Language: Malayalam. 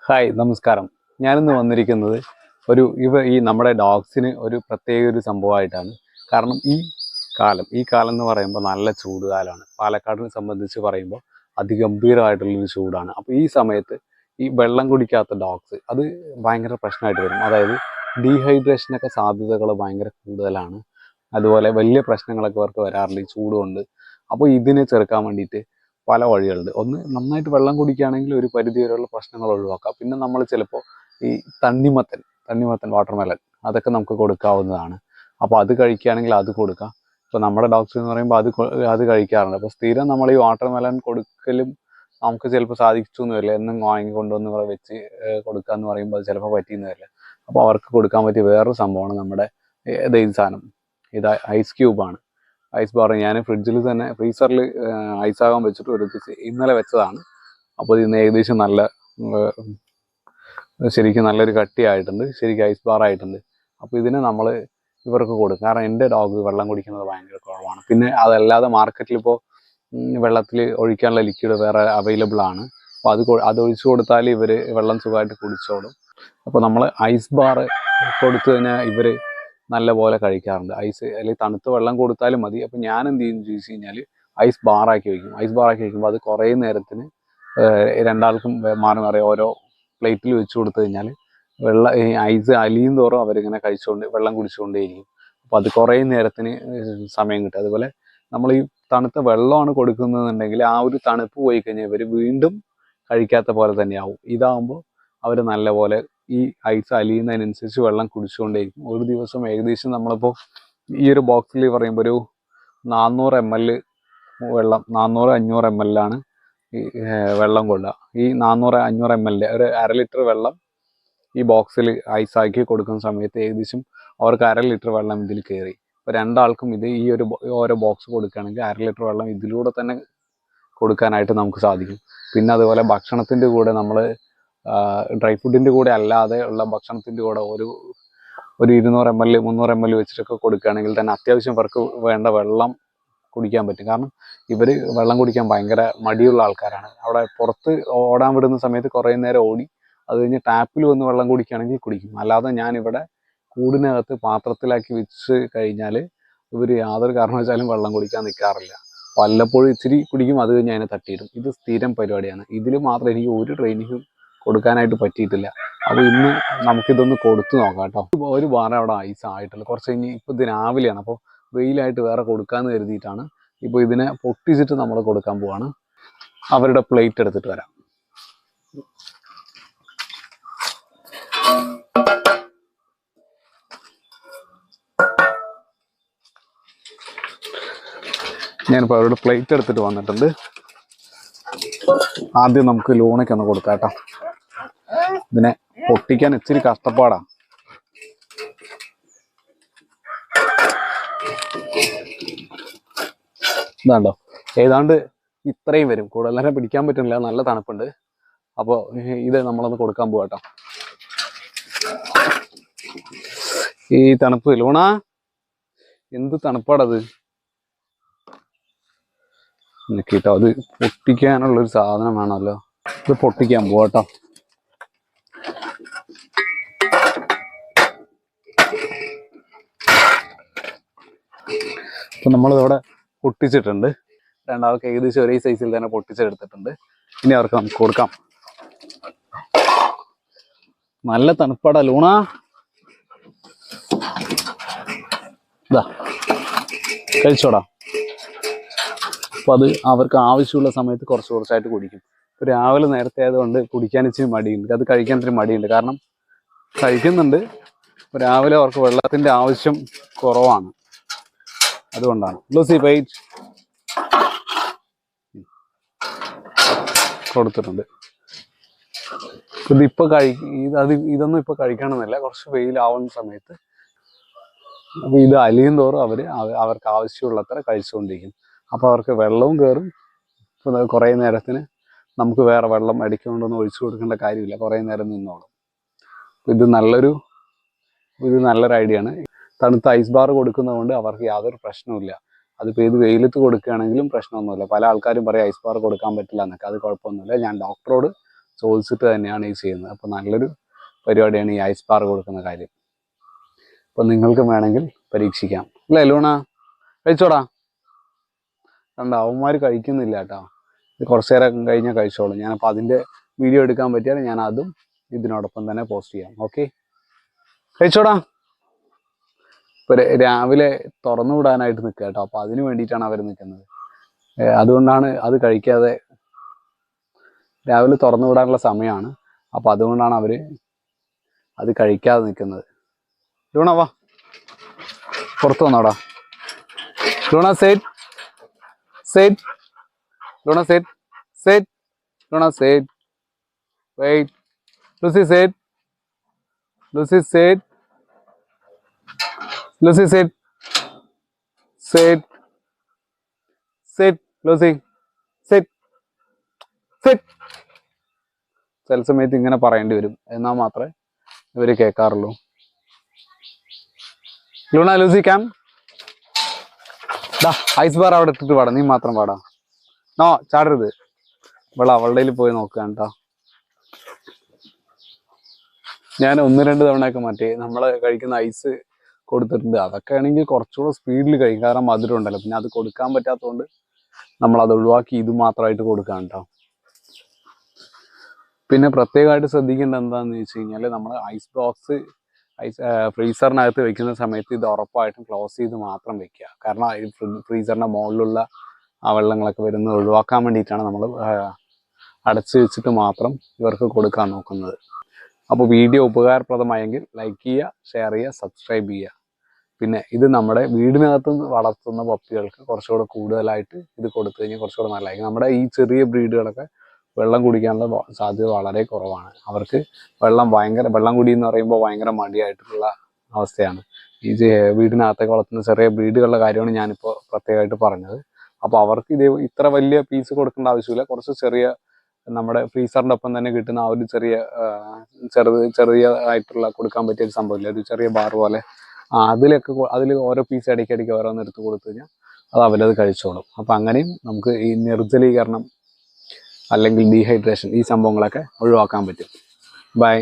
ഹായ് നമസ്കാരം. ഞാനിന്ന് വന്നിരിക്കുന്നത് ഈ നമ്മുടെ ഡോഗ്സിന് ഒരു പ്രത്യേക ഒരു സംഭവമായിട്ടാണ്. കാരണം ഈ കാലം എന്ന് പറയുമ്പോൾ നല്ല ചൂട് കാലമാണ്. പാലക്കാടിനെ സംബന്ധിച്ച് പറയുമ്പോൾ അതിഗംഭീരമായിട്ടുള്ളൊരു ചൂടാണ്. അപ്പോൾ ഈ സമയത്ത് ഈ വെള്ളം കുടിക്കാത്ത ഡോഗ്സ് അത് ഭയങ്കര പ്രശ്നമായിട്ട് വരും. അതായത് ഡീഹൈഡ്രേഷനൊക്കെ സാധ്യതകൾ ഭയങ്കര കൂടുതലാണ്. അതുപോലെ വലിയ പ്രശ്നങ്ങളൊക്കെ അവർക്ക് വരാറുണ്ട് ഈ ചൂട് കൊണ്ട്. അപ്പോൾ ഇതിനെ ചെറുക്കാൻ വേണ്ടിയിട്ട് പല വഴികളുണ്ട്. ഒന്ന്, നന്നായിട്ട് വെള്ളം കുടിക്കുകയാണെങ്കിൽ ഒരു പരിധി വരെയുള്ള പ്രശ്നങ്ങൾ ഒഴിവാക്കാം. പിന്നെ നമ്മൾ ചിലപ്പോൾ ഈ തണ്ണിമത്തൻ വാട്ടർമെലൺ അതൊക്കെ നമുക്ക് കൊടുക്കാവുന്നതാണ്. അപ്പോൾ അത് കഴിക്കുകയാണെങ്കിൽ അത് കൊടുക്കാം. ഇപ്പോൾ നമ്മുടെ ഡോഗ്സ് എന്ന് പറയുമ്പോൾ അത് കഴിക്കാറുണ്ട്. അപ്പോൾ സ്ഥിരം നമ്മൾ ഈ വാട്ടർമെലൺ കൊടുക്കലും നമുക്ക് ചിലപ്പോൾ സാധിച്ചൊന്നും വരില്ല. എന്നും വാങ്ങി കൊണ്ടുവന്ന് ഇവിടെ വെച്ച് കൊടുക്കുക എന്ന് പറയുമ്പോൾ അത് ചിലപ്പോൾ പറ്റിയെന്ന് വരില്ല. അപ്പോൾ അവർക്ക് കൊടുക്കാൻ പറ്റിയ വേറൊരു സംഭവമാണ് നമ്മുടെ ഈ സാധനം. ഇത് ഐസ് ക്യൂബാണ്. ഐസ് ബാർ ഞാൻ ഫ്രീസറിൽ ഐസാകാൻ വെച്ചിട്ട് ഒരു ദിവസം ഇന്നലെ വെച്ചതാണ്. അപ്പോൾ ഇന്ന് ഏകദേശം ശരിക്കും നല്ലൊരു കട്ടിയായിട്ടുണ്ട്. ശരിക്കും ഐസ് ബാർ ആയിട്ടുണ്ട്. അപ്പോൾ ഇതിനെ നമ്മൾ ഇവർക്ക് കൊടുക്കും. കാരണം എൻ്റെ ഡോഗ് വെള്ളം കുടിക്കുന്നത് ഭയങ്കര കുറവാണ്. പിന്നെ അതല്ലാതെ മാർക്കറ്റിൽ ഇപ്പോൾ വെള്ളത്തിൽ ഒഴിക്കാനുള്ള ലിക്വിഡ് വേറെ അവൈലബിൾ ആണ്. അപ്പോൾ അത് ഒഴിച്ചു കൊടുത്താൽ ഇവർ വെള്ളം സുഖമായിട്ട് കുടിച്ചോളും. അപ്പോൾ നമ്മൾ ഐസ് ബാർ കൊടുത്തു കഴിഞ്ഞാൽ ഇവർ നല്ല പോലെ കഴിക്കാറുണ്ട്. അല്ലെങ്കിൽ തണുത്ത വെള്ളം കൊടുത്താലും മതി. അപ്പോൾ ഞാൻ എന്ത് ചെയ്യുന്നു ചോദിച്ചു കഴിഞ്ഞാൽ ഐസ് ബാറാക്കി വയ്ക്കും. ഐസ് ബാറാക്കി വയ്ക്കുമ്പോൾ അത് കുറേ നേരത്തിന് രണ്ടാൾക്കും മാറി മാറി ഓരോ പ്ലേറ്റിൽ വെച്ച് കൊടുത്തു കഴിഞ്ഞാൽ ഐസ് അലിയും തോറും അവരിങ്ങനെ വെള്ളം കുടിച്ചുകൊണ്ടേയിരിക്കും. അപ്പോൾ അത് കുറേ നേരത്തിന് സമയം കിട്ടും. അതുപോലെ നമ്മൾ ഈ തണുത്ത വെള്ളമാണ് കൊടുക്കുന്നതെന്നുണ്ടെങ്കിൽ ആ ഒരു തണുപ്പ് പോയി കഴിഞ്ഞാൽ ഇവർ വീണ്ടും കഴിക്കാത്ത പോലെ തന്നെയാവും. ഇതാകുമ്പോൾ അവർ നല്ല പോലെ ഈ ഐസ് അലിയുന്നതിനനുസരിച്ച് വെള്ളം കുടിച്ചുകൊണ്ടേയിരിക്കും. ഒരു ദിവസം ഏകദേശം നമ്മളിപ്പോൾ ഈ ഒരു ബോക്സിൽ പറയുമ്പോൾ ഒരു 400 ml വെള്ളം, 400-500 ml ഈ വെള്ളം കൊള്ളുക. ഈ 400-500 ml ഒരു 1/2 ലിറ്റർ വെള്ളം ഈ ബോക്സിൽ ഐസാക്കി കൊടുക്കുന്ന സമയത്ത് ഏകദേശം അവർക്ക് 1/2 ലിറ്റർ വെള്ളം ഇതിൽ കയറി. ഇപ്പോൾ രണ്ടാൾക്കും ഈ ഓരോ ബോക്സ് കൊടുക്കുകയാണെങ്കിൽ 1/2 ലിറ്റർ വെള്ളം ഇതിലൂടെ തന്നെ കൊടുക്കാനായിട്ട് നമുക്ക് സാധിക്കും. പിന്നെ അതുപോലെ ഭക്ഷണത്തിൻ്റെ കൂടെ നമ്മൾ ഡ്രൈ ഫുഡിൻ്റെ കൂടെ അല്ലാതെ ഉള്ള ഭക്ഷണത്തിൻ്റെ കൂടെ ഒരു 200 ml 300 ml വെച്ചിട്ടൊക്കെ കൊടുക്കുകയാണെങ്കിൽ തന്നെ അത്യാവശ്യം അവർക്ക് വേണ്ട വെള്ളം കുടിക്കാൻ പറ്റും. കാരണം ഇവർ വെള്ളം കുടിക്കാൻ ഭയങ്കര മടിയുള്ള ആൾക്കാരാണ്. അവിടെ പുറത്ത് ഓടാൻ വിടുന്ന സമയത്ത് കുറേ നേരം ഓടി അത് കഴിഞ്ഞ് ടാപ്പിൽ വന്ന് വെള്ളം കുടിക്കുകയാണെങ്കിൽ കുടിക്കും. അല്ലാതെ ഞാനിവിടെ കൂടിനകത്ത് പാത്രത്തിലാക്കി വെച്ച് കഴിഞ്ഞാൽ ഇവർ യാതൊരു കാരണവശാലും വെള്ളം കുടിക്കാൻ നിൽക്കാറില്ല. വല്ലപ്പോഴും ഇച്ചിരി കുടിക്കും, അത് കഴിഞ്ഞ് അതിനെ തട്ടിയിടും. ഇത് സ്ഥിരം പരിപാടിയാണ്. ഇതിൽ മാത്രം എനിക്ക് ഒരു ട്രെയിനിങ്ങും കൊടുക്കാനായിട്ട് പറ്റിയിട്ടില്ല. അപ്പോൾ ഇന്ന് നമുക്കിതൊന്ന് കൊടുത്തു നോക്കാം കേട്ടോ. ഒരു ബാർ അവിടെ ഐസ് ആയിട്ടില്ല. കുറച്ച് കഴിഞ്ഞ് ഇപ്പോൾ ഇത് രാവിലെയാണ്, അപ്പോൾ വെയിലായിട്ട് വേറെ കൊടുക്കാമെന്ന് കരുതിയിട്ടാണ്. ഇപ്പോൾ ഇതിനെ പൊട്ടിച്ചിട്ട് നമ്മൾ കൊടുക്കാൻ പോവാണ്. അവരുടെ പ്ലേറ്റ് എടുത്തിട്ട് വരാം. ഞാനിപ്പോൾ അവരുടെ പ്ലേറ്റ് എടുത്തിട്ട് വന്നിട്ടുണ്ട്. ആദ്യം നമുക്ക് ലൂണയ്ക്കൊന്ന് കൊടുക്കാം കേട്ടോ. ഇതിനെ പൊട്ടിക്കാൻ ഇച്ചിരി കഷ്ടപ്പാടാണ്. ഇതാണ്ടോ, ഏതാണ്ട് ഇത്രയും വരും. കൂടുതൽ പിടിക്കാൻ പറ്റുന്നില്ല, നല്ല തണുപ്പുണ്ട്. അപ്പോൾ ഇത് നമ്മളൊന്ന് കൊടുക്കാൻ പോവാ കേട്ടോ. ഈ തണുപ്പ് ലൂണ എന്ത് തണുപ്പാടത് നിൽക്കിട്ടോ. അത് പൊട്ടിക്കാനുള്ളൊരു സാധനം വേണമല്ലോ. ഇത് പൊട്ടിക്കാൻ പോവാട്ടോ. ഇപ്പം നമ്മളിവിടെ പൊട്ടിച്ചിട്ടുണ്ട്. രണ്ടാൾക്ക് ഏകദേശം ഒരേ സൈസിൽ തന്നെ പൊട്ടിച്ചെടുത്തിട്ടുണ്ട്. ഇനി അവർക്ക് നമുക്ക് കൊടുക്കാം. നല്ല തണുപ്പാടാ ലൂണ. ഇതാ കഴിച്ചോടാ. അപ്പോൾ അത് അവർക്ക് ആവശ്യമുള്ള സമയത്ത് കുറച്ചായിട്ട് കുടിക്കും. ഇപ്പോൾ രാവിലെ നേരത്തെ ആയതുകൊണ്ട് കുടിക്കാൻ ഇച്ചിരി മടിയുണ്ട്, അത് കഴിക്കാൻ ഇത്തിരി മടിയുണ്ട്. കാരണം കഴിക്കുന്നുണ്ട്, ഇപ്പോൾ രാവിലെ അവർക്ക് വെള്ളത്തിൻ്റെ ആവശ്യം കുറവാണ്, അതുകൊണ്ടാണ്. ലൂസി വെയിറ്റ് കൊടുത്തിട്ടുണ്ട്. ഇതൊന്നും ഇപ്പോൾ കഴിക്കണമെന്നില്ല, കുറച്ച് വെയിലാവുന്ന സമയത്ത്. അപ്പോൾ ഇത് അലിയും തോറും അവർക്ക് ആവശ്യമുള്ളത്ര കഴിച്ചുകൊണ്ടിരിക്കും. അപ്പോൾ അവർക്ക് വെള്ളവും കയറും. ഇപ്പോൾ കുറേ നേരത്തിന് നമുക്ക് വേറെ വെള്ളം അടിക്കൊണ്ടൊന്നും ഒഴിച്ചു കൊടുക്കേണ്ട കാര്യമില്ല, കുറേ നേരം നിന്നോളും. ഇത് നല്ലൊരു ഐഡിയ ആണ്. തണുത്ത ഐസ് ബാർ കൊടുക്കുന്നതുകൊണ്ട് അവർക്ക് യാതൊരു പ്രശ്നവുമില്ല. അതിപ്പോൾ ഏത് വെയിലത്ത് കൊടുക്കുകയാണെങ്കിലും പ്രശ്നമൊന്നുമില്ല. പല ആൾക്കാരും പറയും ഐസ് ബാർ കൊടുക്കാൻ പറ്റില്ല എന്നൊക്കെ. അത് കുഴപ്പമൊന്നുമില്ല. ഞാൻ ഡോക്ടറോട് ചോദിച്ചിട്ട് തന്നെയാണ് ഈ ചെയ്യുന്നത്. അപ്പോൾ നല്ലൊരു പരിപാടിയാണ് ഈ ഐസ് ബാർ കൊടുക്കുന്ന കാര്യം. അപ്പോൾ നിങ്ങൾക്കും വേണമെങ്കിൽ പരീക്ഷിക്കാം. അല്ലേ ലൂണ? കഴിച്ചോടാ. കണ്ട അവന്മാർ കഴിക്കുന്നില്ല കേട്ടോ. ഇത് കുറച്ച് നേരം കഴിഞ്ഞാൽ കഴിച്ചോളും. ഞാനപ്പോൾ അതിൻ്റെ വീഡിയോ എടുക്കാൻ പറ്റിയാൽ ഞാൻ അതും ഇതിനോടൊപ്പം തന്നെ പോസ്റ്റ് ചെയ്യാം. ഓക്കെ, കഴിച്ചോടാ. ഇപ്പോൾ രാവിലെ തുറന്നു വിടാനായിട്ട് നിൽക്കുക കേട്ടോ. അപ്പോൾ അതിന് വേണ്ടിയിട്ടാണ് അവർ നിൽക്കുന്നത്. അതുകൊണ്ടാണ് അത് കഴിക്കാതെ, രാവിലെ തുറന്നു വിടാനുള്ള സമയമാണ്. അപ്പോൾ അതുകൊണ്ടാണ് അവർ അത് കഴിക്കാതെ നിൽക്കുന്നത്. ലൂണ വാ, പുറത്ത് വന്നോടാ. Luna sit sit, Luna sit sit, Luna sit, wait, Lucy sit, Lucy sit, Lucy sit, sit sit, Lucy sit sit. ചില സമയത്ത് ഇങ്ങനെ പറയേണ്ടി വരും, എന്നാൽ മാത്രമേ ഇവർ കേൾക്കാറുള്ളൂ. ലൂണ ലൂസി ക്യാം ഡാ, ഐസ് ബാർ അവിടെ ഇട്ടിട്ട് പാടാം, നീ മാത്രം പാടാം. നോ, ചാടരുത്. അവളുടെ പോയി നോക്കുകയാണ് കേട്ടോ. ഞാൻ 1-2 തവണയൊക്കെ മറ്റേ നമ്മൾ കഴിക്കുന്ന ഐസ് കൊടുത്തിട്ടുണ്ട്. അതൊക്കെ ആണെങ്കിൽ കുറച്ചുകൂടെ സ്പീഡിൽ കഴിക്കും, കാരണം മധുരം ഉണ്ടല്ലോ. പിന്നെ അത് കൊടുക്കാൻ പറ്റാത്തതുകൊണ്ട് നമ്മളത് ഒഴിവാക്കി ഇത് മാത്രമായിട്ട് കൊടുക്കാം കേട്ടോ. പിന്നെ പ്രത്യേകമായിട്ട് ശ്രദ്ധിക്കേണ്ടത് എന്താണെന്ന് വെച്ച് കഴിഞ്ഞാൽ, നമ്മൾ ഐസ് ബോക്സ് ഫ്രീസറിനകത്ത് വെക്കുന്ന സമയത്ത് ഇത് ഉറപ്പായിട്ടും ക്ലോസ് ചെയ്ത് മാത്രം വെക്കുക. കാരണം ഈ ഫ്രീസറിൻ്റെ മുകളിലുള്ള ആ വെള്ളങ്ങളൊക്കെ വരുന്നത് ഒഴിവാക്കാൻ വേണ്ടിയിട്ടാണ് നമ്മൾ അടച്ച് വെച്ചിട്ട് മാത്രം ഇവർക്ക് കൊടുക്കാൻ നോക്കുന്നത്. അപ്പോൾ വീഡിയോ ഉപകാരപ്രദമായെങ്കിൽ ലൈക്ക് ചെയ്യുക, ഷെയർ ചെയ്യുക, സബ്സ്ക്രൈബ് ചെയ്യുക. പിന്നെ ഇത് നമ്മുടെ വീടിനകത്ത് വളർത്തുന്ന പപ്പികൾക്ക് കുറച്ചുകൂടെ കൂടുതലായിട്ട് ഇത് കൊടുത്തു കഴിഞ്ഞാൽ കുറച്ചുകൂടെ നല്ലതായിരിക്കും. നമ്മുടെ ഈ ചെറിയ ബ്രീഡുകളൊക്കെ വെള്ളം കുടിക്കാനുള്ള സാധ്യത വളരെ കുറവാണ്. അവർക്ക് വെള്ളം കുടി എന്ന് പറയുമ്പോൾ ഭയങ്കര മടിയായിട്ടുള്ള അവസ്ഥയാണ്. ഈ വീടിനകത്തൊക്കെ വളർത്തുന്ന ചെറിയ ബ്രീഡുകളുടെ കാര്യമാണ് ഞാനിപ്പോൾ പ്രത്യേകമായിട്ട് പറഞ്ഞത്. അപ്പോൾ അവർക്ക് ഇത്ര വലിയ പീസ് കൊടുക്കേണ്ട ആവശ്യമില്ല. കുറച്ച് ചെറിയ നമ്മുടെ ഫ്രീസറിൻ്റെ ഒപ്പം തന്നെ കിട്ടുന്ന ആ ഒരു ചെറിയതായിട്ടുള്ള കൊടുക്കാൻ പറ്റിയ ഒരു സംഭവമില്ല, ഒരു ചെറിയ ബാർ പോലെ. അതിൽ ഓരോ പീസ് ഇടയ്ക്കിടയ്ക്ക് ഓരോന്ന് എടുത്ത് കൊടുത്തു കഴിഞ്ഞാൽ അത് അവരത് കഴിച്ചോളും. അപ്പം അങ്ങനെയും നമുക്ക് ഈ നിർജ്ജലീകരണം അല്ലെങ്കിൽ ഡീഹൈഡ്രേഷൻ ഈ സംഭവങ്ങളൊക്കെ ഒഴിവാക്കാൻ പറ്റും. ബൈ.